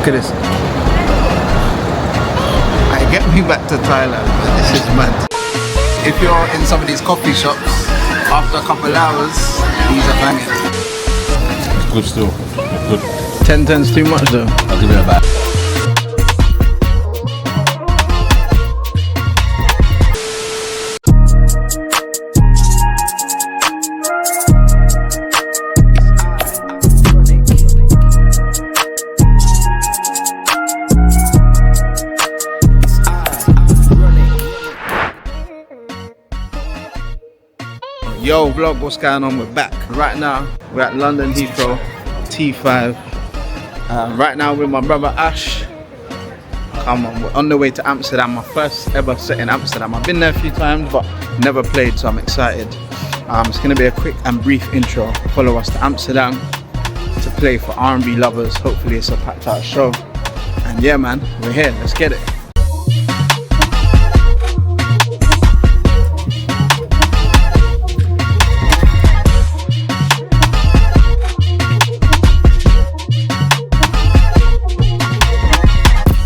Look at this. I get me back to Thailand, man. This is mad. If you're in some of these coffee shops, after a couple hours, these are banging. Good still. Good. 10's too much though. I'll give it a back. Yo vlog, what's going on? We're back. Right now we're at London Heathrow T5. Right now with my brother Ash. Come on, we're on the way to Amsterdam. My first ever set in Amsterdam. I've been there a few times but never played, so I'm excited. It's gonna be a quick and brief intro. Follow us to Amsterdam to play for R&B lovers. Hopefully it's a packed out show. And yeah man, we're here, let's get it.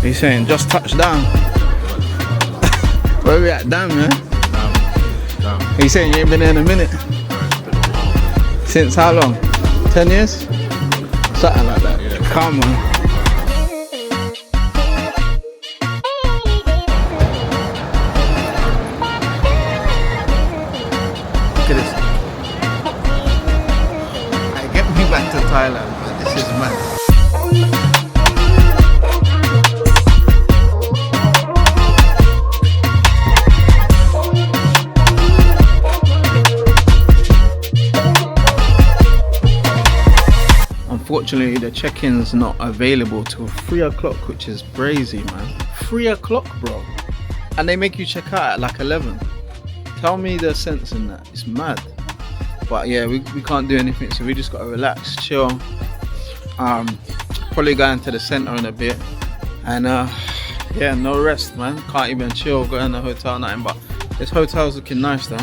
He's saying just touch down. Where we at? Damn, man. Damn. He's saying you ain't been there in a minute. Since how long? 10 years? Something like that. Yeah. Come on. Look at this. I get me back to Thailand, but this is mad. Unfortunately, the check-in's not available till 3 o'clock, which is crazy, man. 3 o'clock, bro. And they make you check out at like 11. Tell me the sense in that. It's mad. But yeah, we can't do anything, so we just gotta relax, chill. Probably going to the centre in a bit. And yeah, no rest, man. Can't even chill, go in the hotel, nothing. But this hotel's looking nice though.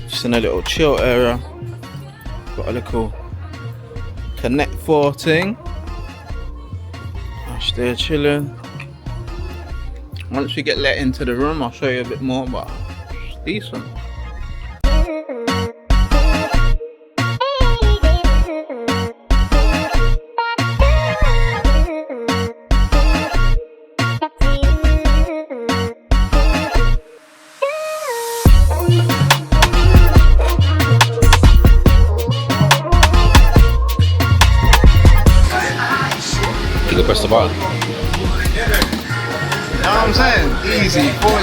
Just in a little chill area. Got a little Connect 4 thing. Ash there chilling. Once we get let into the room, I'll show you a bit more, but it's decent. Press the button. You know what I'm saying? Easy, €4.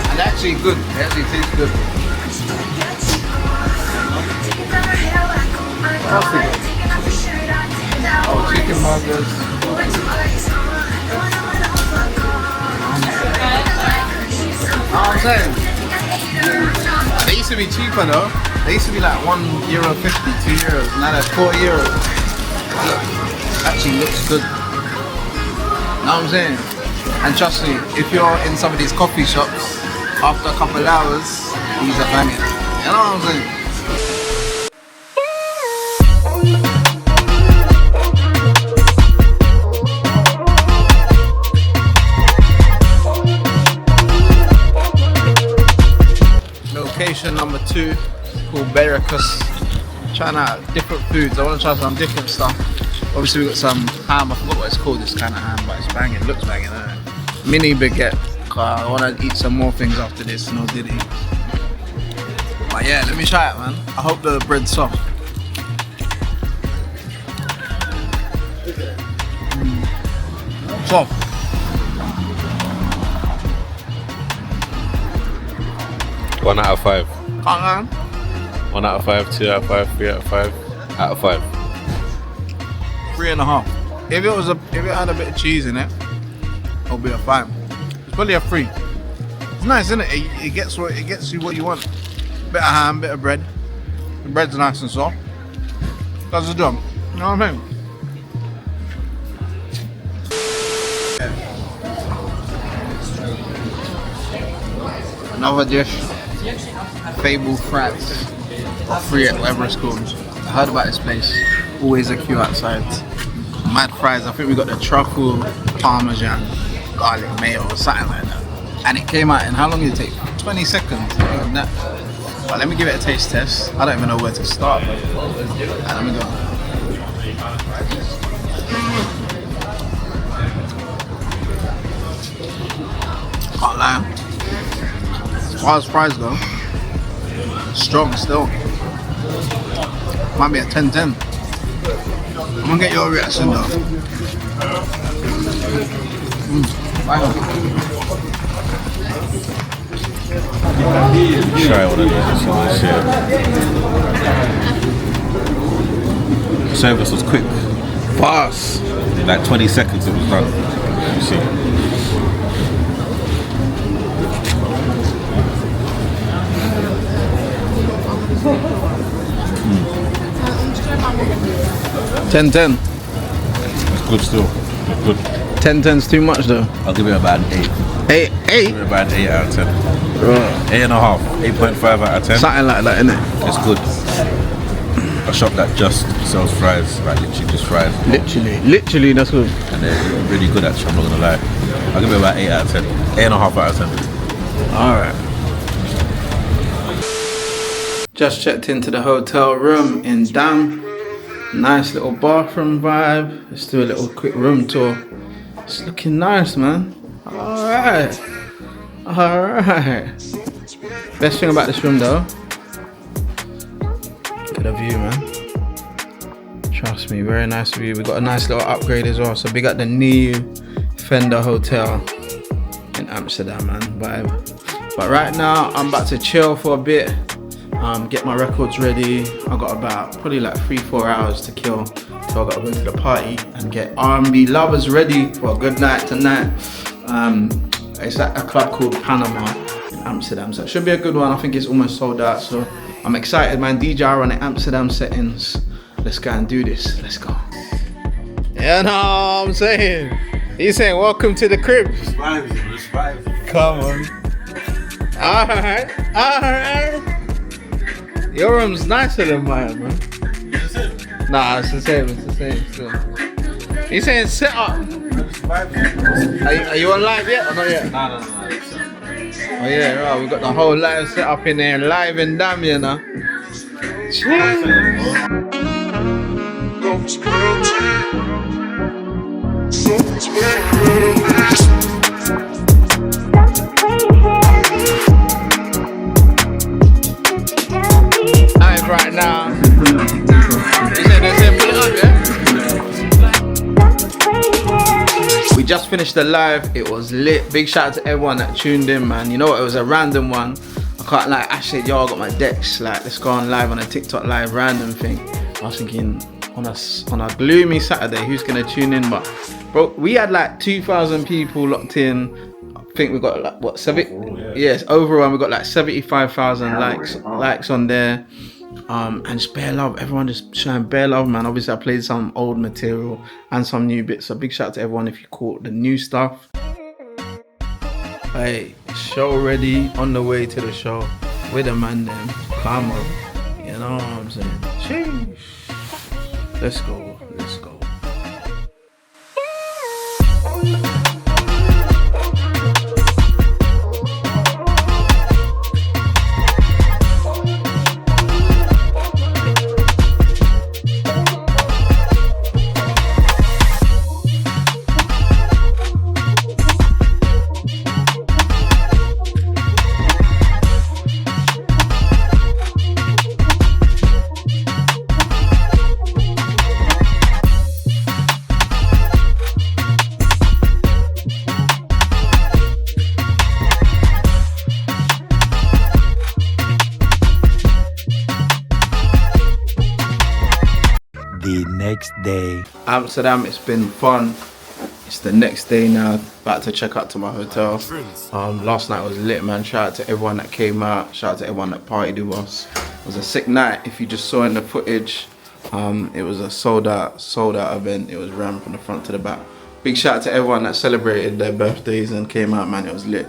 And actually good, it actually tastes good. Oh, chicken burgers. You know what I'm saying? They used to be cheaper though. They used to be like €1.50, €2. Now they're €4. Look, actually looks good. Know what I'm saying? And trust me, if you're in some of these coffee shops, after a couple hours, these are banging. You know what I'm saying? Location number 2. Called Bericus. Trying out different foods. I want to try some different stuff. Obviously we got some ham. I forgot what it's called, this kind of ham, but it's banging. Looks banging, isn't it? Mini baguette. I want to eat some more things after this. No diddy. But yeah, let me try it, man. I hope the bread's soft. Soft. One out of 5. Can't man. 1 out of 5, 2 out of 5, 3 out of 5, out of 5. 3.5. If it had a bit of cheese in it, it'll be a 5. It's probably a 3. It's nice, isn't it? It gets you what you want. Bit of ham, bit of bread. The bread's nice and soft. Does the job. You know what I mean? Another dish. Fable frats. or 3, whatever it's called. I heard about this place. Always a queue outside. Mad fries. I think we got the truffle, parmesan, garlic mayo or something like that. And it came out in how long did it take? 20 seconds. But let me give it a taste test. I don't even know where to start. Let me go. Can't lie. As far as fries go, strong still. Might be a 10-10. I'm gonna get your reaction though. Try one of those. Service was quick. Fast. Like 20 seconds it was done. You see. 10-10. It's good still. It's good. 10-10's too much though. I'll give it about an 8. 8? Give it about an 8 out of 10. Right. 8.5. 8.5 out of 10. Something like that, innit? It's good. A shop that just sells fries, like literally just fries. Literally, that's good. And they're really good actually, I'm not gonna lie. I'll give it about 8 out of 10. 8.5 out of 10. Alright. Just checked into the hotel room in Dam. Nice little bathroom vibe. Let's do a little quick room tour. It's looking nice, man. Alright. Best thing about this room though, look at the view, man. Trust me, very nice view. We got a nice little upgrade as well. So big up the new Fender Hotel in Amsterdam, man. Vibe. But right now, I'm about to chill for a bit. Get my records ready. I got about probably like 3-4 hours to kill till I gotta go to the party and get R&B lovers ready for a good night tonight. It's at a club called Panama in Amsterdam, so it should be a good one. I think it's almost sold out, so I'm excited, man. DJ on the Amsterdam settings. Let's go and do this. Let's go. Yeah, know what I'm saying? He's saying welcome to the crib. Come on. Alright. Your room's nicer than mine, man. Nah, it's the same still. He's saying set up. Are you on live yet or not yet? No. Oh yeah, right, we got the whole live set up in there, live in Dam, you know. Live right now. They said put it up, yeah? We just finished the live, it was lit. Big shout out to everyone that tuned in, man. You know what, it was a random one. I can't lie, Ash said, yo, I got my decks, like let's go on live on a TikTok live random thing. I was thinking on a gloomy Saturday, who's gonna tune in? But bro, we had like 2,000 people locked in. I think we got like what, 70? Yes, overall we got like 75,000 likes on there. And just bare love, everyone just showing bare love, man. Obviously I played some old material and some new bits, so big shout out to everyone if you caught the new stuff. Hey, show ready, on the way to the show with a man them. Come on, you know what I'm saying? Sheesh. Let's go. The next day. Amsterdam, it's been fun. It's the next day now, about to check out to my hotel. Last night was lit, man. Shout out to everyone that came out. Shout out to everyone that partied with us. It was a sick night. If you just saw in the footage, it was a sold out event. It was rammed from the front to the back. Big shout out to everyone that celebrated their birthdays and came out, man. It was lit.